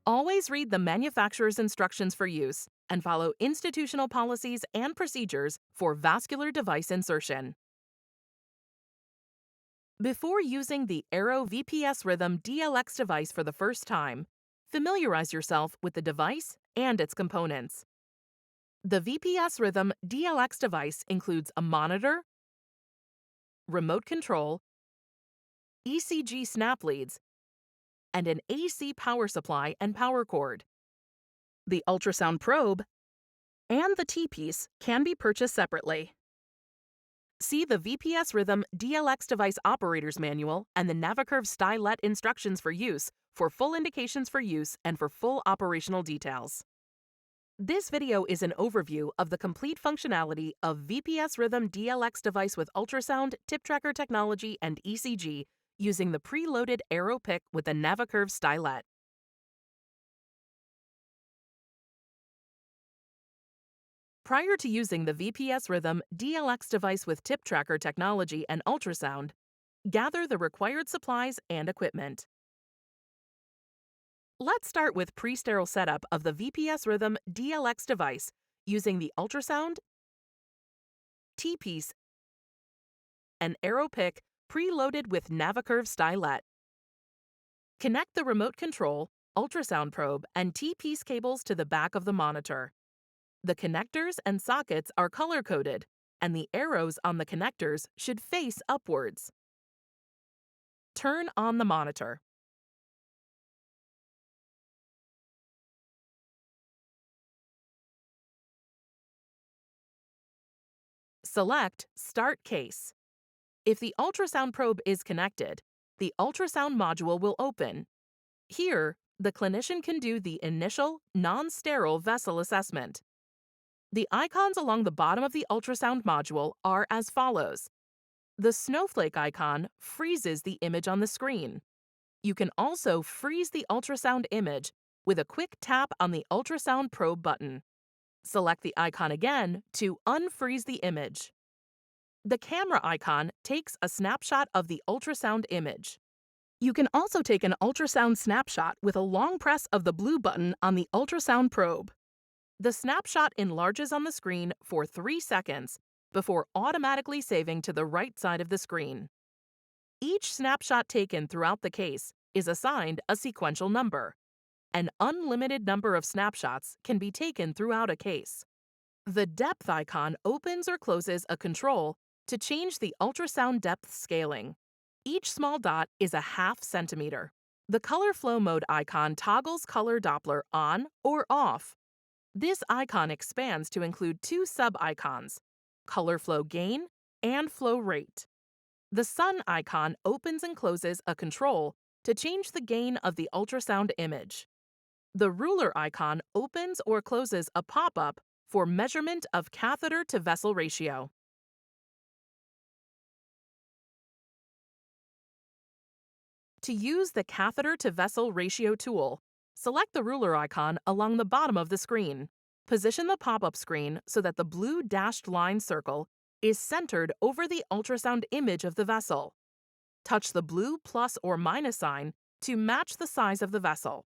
Always read the manufacturer's instructions for use and follow institutional policies and procedures for vascular device insertion. Before using the Aero VPS Rhythm DLX device for the first time, familiarize yourself with the device and its components. The VPS Rhythm DLX device includes a monitor, remote control, ECG snap leads, and an AC power supply and power cord. The ultrasound probe and the T-piece can be purchased separately. See the VPS Rhythm DLX device operator's manual and the NaviCurve Stylet instructions for use for full indications for use and for full operational details. This video is an overview of the complete functionality of VPS Rhythm DLX device with ultrasound, tip tracker technology, and ECG using the preloaded Aero PICC with the NaviCurve Stylet. Prior to using the VPS Rhythm DLX device with tip tracker technology and ultrasound, gather the required supplies and equipment. Let's start with pre-sterile setup of the VPS Rhythm DLX device using the ultrasound, T-piece, and Aero PICC preloaded with NaviCurve Stylet. Connect the remote control, ultrasound probe, and T-piece cables to the back of the monitor. The connectors and sockets are color-coded, and the arrows on the connectors should face upwards. Turn on the monitor. Select Start Case. If the ultrasound probe is connected, the ultrasound module will open. Here, the clinician can do the initial, non-sterile vessel assessment. The icons along the bottom of the ultrasound module are as follows. The snowflake icon freezes the image on the screen. You can also freeze the ultrasound image with a quick tap on the ultrasound probe button. Select the icon again to unfreeze the image. The camera icon takes a snapshot of the ultrasound image. You can also take an ultrasound snapshot with a long press of the blue button on the ultrasound probe. The snapshot enlarges on the screen for 3 seconds before automatically saving to the right side of the screen. Each snapshot taken throughout the case is assigned a sequential number. An unlimited number of snapshots can be taken throughout a case. The depth icon opens or closes a control to change the ultrasound depth scaling. Each small dot is a ½ centimeter. The color flow mode icon toggles color Doppler on or off. This icon expands to include 2 sub-icons, color flow gain and flow rate. The sun icon opens and closes a control to change the gain of the ultrasound image. The ruler icon opens or closes a pop-up for measurement of catheter to vessel ratio. To use the catheter to vessel ratio tool, select the ruler icon along the bottom of the screen. Position the pop-up screen so that the blue dashed line circle is centered over the ultrasound image of the vessel. Touch the blue plus or minus sign to match the size of the vessel.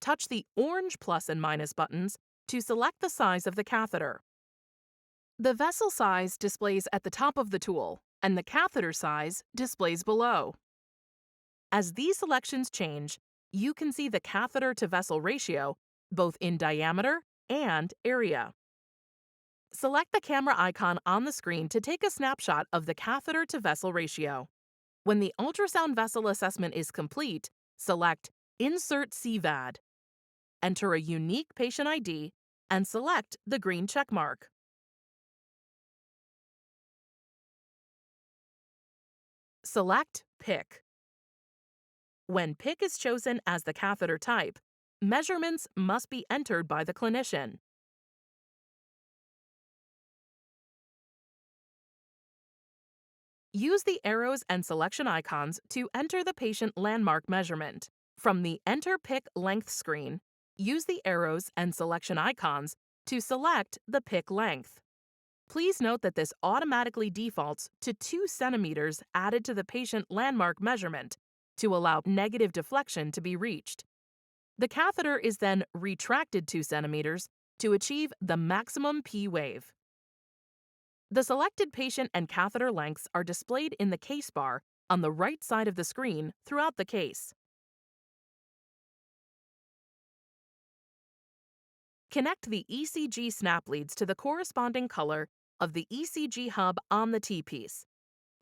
Touch the orange plus and minus buttons to select the size of the catheter. The vessel size displays at the top of the tool, and the catheter size displays below. As these selections change, you can see the catheter to vessel ratio both in diameter and area. Select the camera icon on the screen to take a snapshot of the catheter to vessel ratio. When the ultrasound vessel assessment is complete, select Insert CVAD. Enter a unique patient ID and select the green check mark. Select PICC. When PICC is chosen as the catheter type, measurements must be entered by the clinician. Use the arrows and selection icons to enter the patient landmark measurement. From the Enter PICC length screen, use the arrows and selection icons to select the PICC length. Please note that this automatically defaults to 2 centimeters added to the patient landmark measurement to allow negative deflection to be reached. The catheter is then retracted 2 centimeters to achieve the maximum P wave. The selected patient and catheter lengths are displayed in the case bar on the right side of the screen throughout the case. Connect the ECG snap leads to the corresponding color of the ECG hub on the T-piece.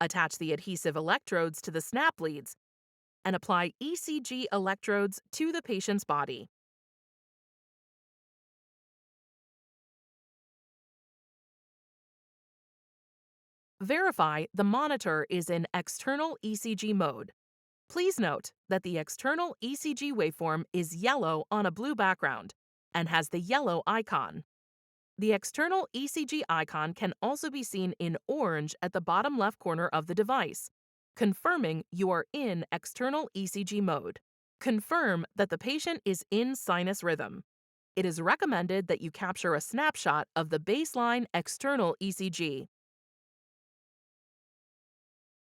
Attach the adhesive electrodes to the snap leads and apply ECG electrodes to the patient's body. Verify the monitor is in external ECG mode. Please note that the external ECG waveform is yellow on a blue background and has the yellow icon. The external ECG icon can also be seen in orange at the bottom left corner of the device, confirming you are in external ECG mode. Confirm that the patient is in sinus rhythm. It is recommended that you capture a snapshot of the baseline external ECG.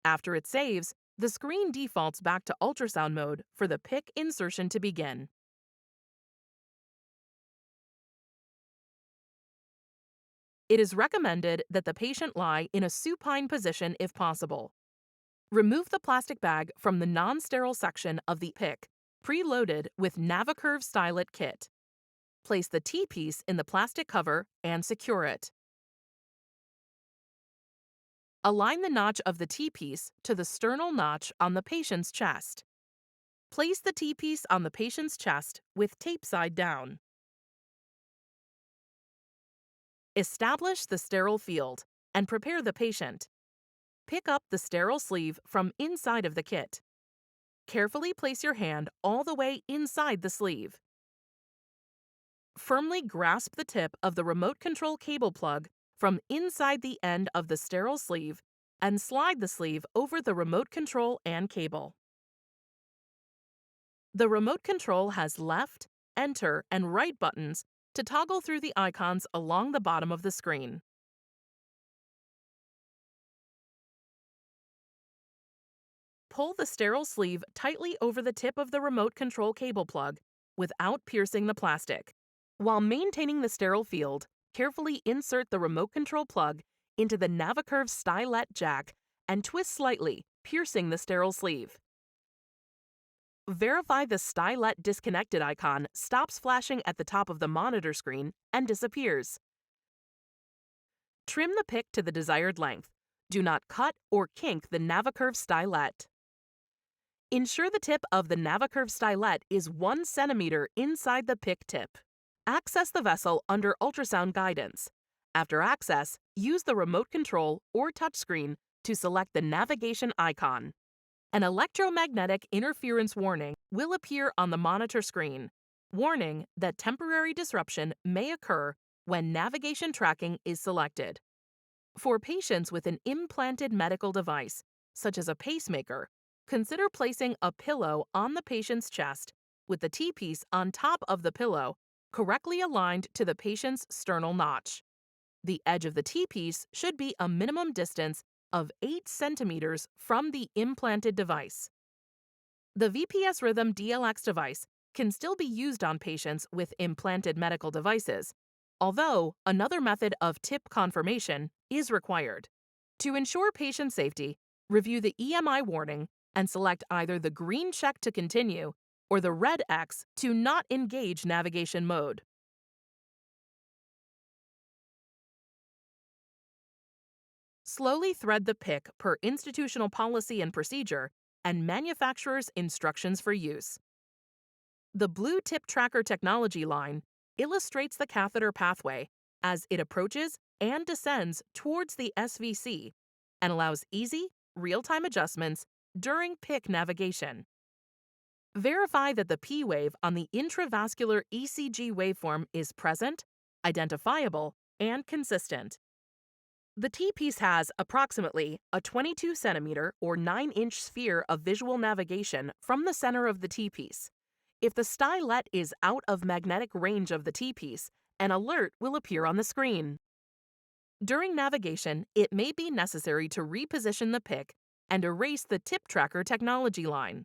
After it saves, the screen defaults back to ultrasound mode for the PICC insertion to begin. It is recommended that the patient lie in a supine position if possible. Remove the plastic bag from the non-sterile section of the PICC, preloaded with NaviCurve Stylet kit. Place the T-piece in the plastic cover and secure it. Align the notch of the T-piece to the sternal notch on the patient's chest. Place the T-piece on the patient's chest with tape side down. Establish the sterile field and prepare the patient. Pick up the sterile sleeve from inside of the kit. Carefully place your hand all the way inside the sleeve. Firmly grasp the tip of the remote control cable plug from inside the end of the sterile sleeve and slide the sleeve over the remote control and cable. The remote control has left, enter, and right buttons to toggle through the icons along the bottom of the screen. Pull the sterile sleeve tightly over the tip of the remote control cable plug without piercing the plastic. While maintaining the sterile field, carefully insert the remote control plug into the NaviCurve Stylet jack and twist slightly, piercing the sterile sleeve. Verify the Stylet disconnected icon stops flashing at the top of the monitor screen and disappears. Trim the PICC to the desired length. Do not cut or kink the NaviCurve Stylet. Ensure the tip of the NaviCurve Stylet is 1 centimeter inside the PICC tip. Access the vessel under ultrasound guidance. After access, use the remote control or touchscreen to select the navigation icon. An electromagnetic interference warning will appear on the monitor screen, warning that temporary disruption may occur when navigation tracking is selected. For patients with an implanted medical device, such as a pacemaker, consider placing a pillow on the patient's chest with the T-piece on top of the pillow, correctly aligned to the patient's sternal notch. The edge of the T-piece should be a minimum distance of 8 centimeters from the implanted device. The VPS Rhythm DLX device can still be used on patients with implanted medical devices, although another method of tip confirmation is required. To ensure patient safety, review the EMI warning and select either the green check to continue or the red X to not engage navigation mode. Slowly thread the PICC per institutional policy and procedure and manufacturer's instructions for use. The blue tip tracker technology line illustrates the catheter pathway as it approaches and descends towards the SVC and allows easy, real-time adjustments during PICC navigation. Verify that the P wave on the intravascular ECG waveform is present, identifiable, and consistent. The T-piece has approximately a 22 centimeter or 9-inch sphere of visual navigation from the center of the T-piece. If the Stylet is out of magnetic range of the T-piece, an alert will appear on the screen. During navigation, it may be necessary to reposition the PICC and erase the tip tracker technology line.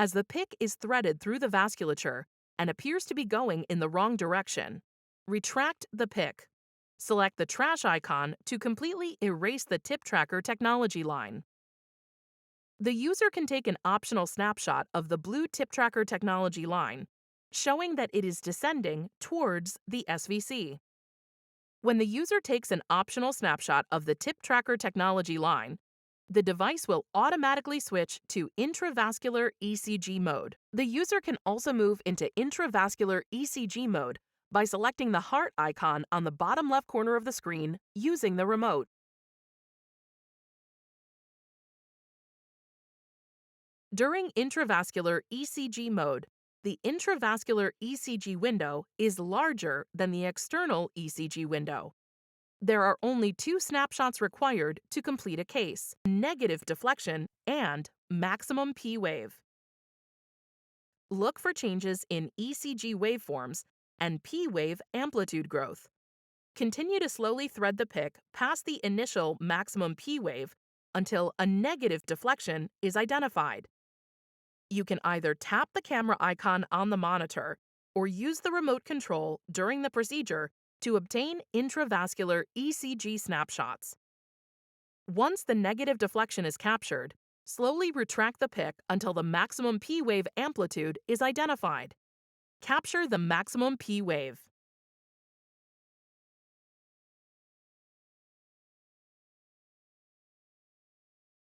As the PICC is threaded through the vasculature, and appears to be going in the wrong direction. Retract the PICC. Select the trash icon to completely erase the tip tracker technology line. The user can take an optional snapshot of the blue tip tracker technology line, showing that it is descending towards the SVC. When the user takes an optional snapshot of the tip tracker technology line, the device will automatically switch to intravascular ECG mode. The user can also move into intravascular ECG mode by selecting the heart icon on the bottom left corner of the screen using the remote. During intravascular ECG mode, the intravascular ECG window is larger than the external ECG window. There are only 2 snapshots required to complete a case: negative deflection and maximum P wave. Look for changes in ECG waveforms and P wave amplitude growth. Continue to slowly thread the PICC past the initial maximum P wave until a negative deflection is identified. You can either tap the camera icon on the monitor or use the remote control during the procedure to obtain intravascular ECG snapshots. Once the negative deflection is captured, slowly retract the PICC until the maximum P wave amplitude is identified. Capture the maximum P wave.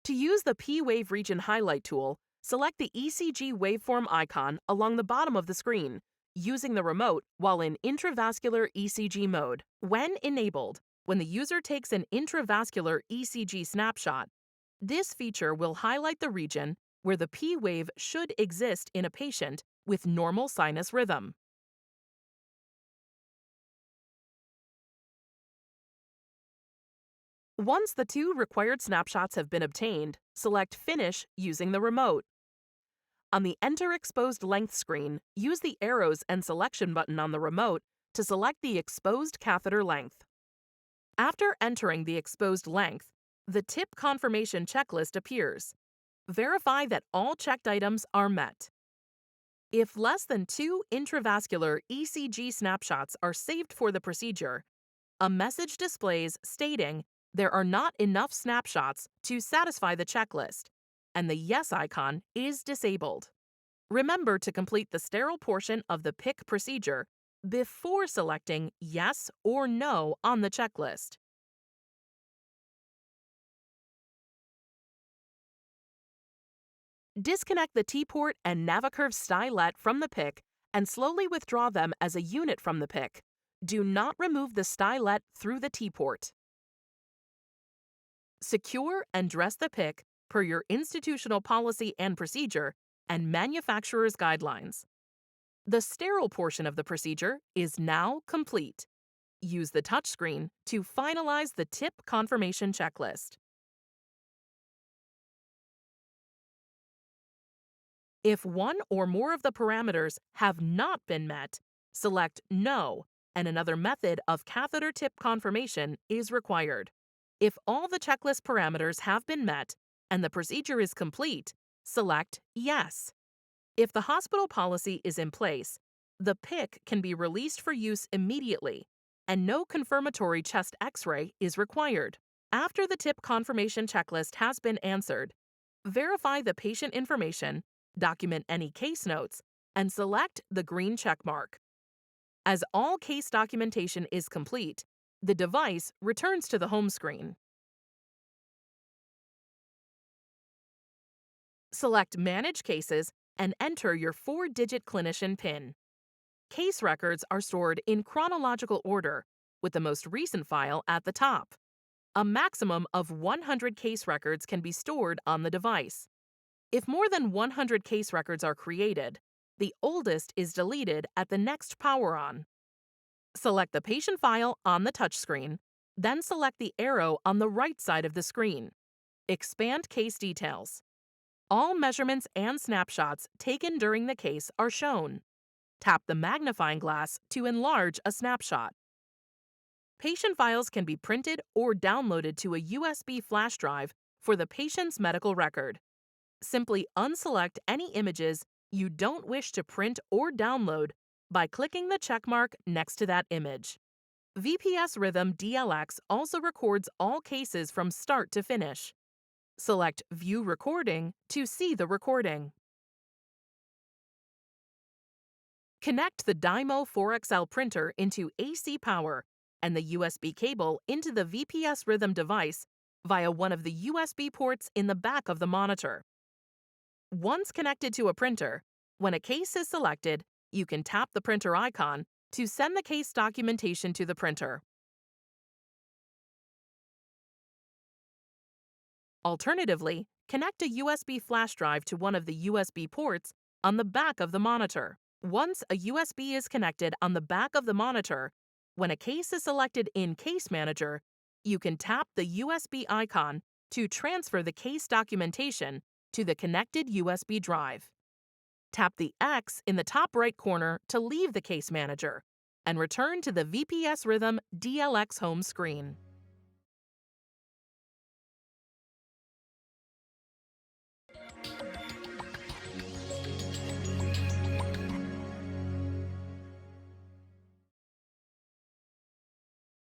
To use the P wave region highlight tool, select the ECG waveform icon along the bottom of the screen, using the remote while in intravascular ECG mode. When enabled, when the user takes an intravascular ECG snapshot, this feature will highlight the region where the P wave should exist in a patient with normal sinus rhythm. Once the 2 required snapshots have been obtained, select Finish using the remote. On the Enter Exposed Length screen, use the arrows and selection button on the remote to select the exposed catheter length. After entering the exposed length, the tip confirmation checklist appears. Verify that all checked items are met. If less than 2 intravascular ECG snapshots are saved for the procedure, a message displays stating there are not enough snapshots to satisfy the checklist, and the Yes icon is disabled. Remember to complete the sterile portion of the PICC procedure before selecting Yes or No on the checklist. Disconnect the T-port and NaviCurve Stylet from the PICC and slowly withdraw them as a unit from the PICC. Do not remove the Stylet through the T-port. Secure and dress the PICC per your institutional policy and procedure and manufacturer's guidelines. The sterile portion of the procedure is now complete. Use the touchscreen to finalize the tip confirmation checklist. If one or more of the parameters have not been met, select No, and another method of catheter tip confirmation is required. If all the checklist parameters have been met and the procedure is complete, select Yes. If the hospital policy is in place, the PICC can be released for use immediately, and no confirmatory chest X-ray is required. After the tip confirmation checklist has been answered, verify the patient information, document any case notes, and select the green checkmark. As all case documentation is complete, the device returns to the home screen. Select Manage Cases and enter your 4-digit clinician PIN. Case records are stored in chronological order, with the most recent file at the top. A maximum of 100 case records can be stored on the device. If more than 100 case records are created, the oldest is deleted at the next power-on. Select the patient file on the touchscreen, then select the arrow on the right side of the screen. Expand case details. All measurements and snapshots taken during the case are shown. Tap the magnifying glass to enlarge a snapshot. Patient files can be printed or downloaded to a USB flash drive for the patient's medical record. Simply unselect any images you don't wish to print or download by clicking the checkmark next to that image. VPS Rhythm DLX also records all cases from start to finish. Select View Recording to see the recording. Connect the Dymo 4XL printer into AC power and the USB cable into the VPS Rhythm device via one of the USB ports in the back of the monitor. Once connected to a printer, when a case is selected, you can tap the printer icon to send the case documentation to the printer. Alternatively, connect a USB flash drive to one of the USB ports on the back of the monitor. Once a USB is connected on the back of the monitor, when a case is selected in Case Manager, you can tap the USB icon to transfer the case documentation to the connected USB drive. Tap the X in the top right corner to leave the Case Manager and return to the VPS Rhythm DLX home screen.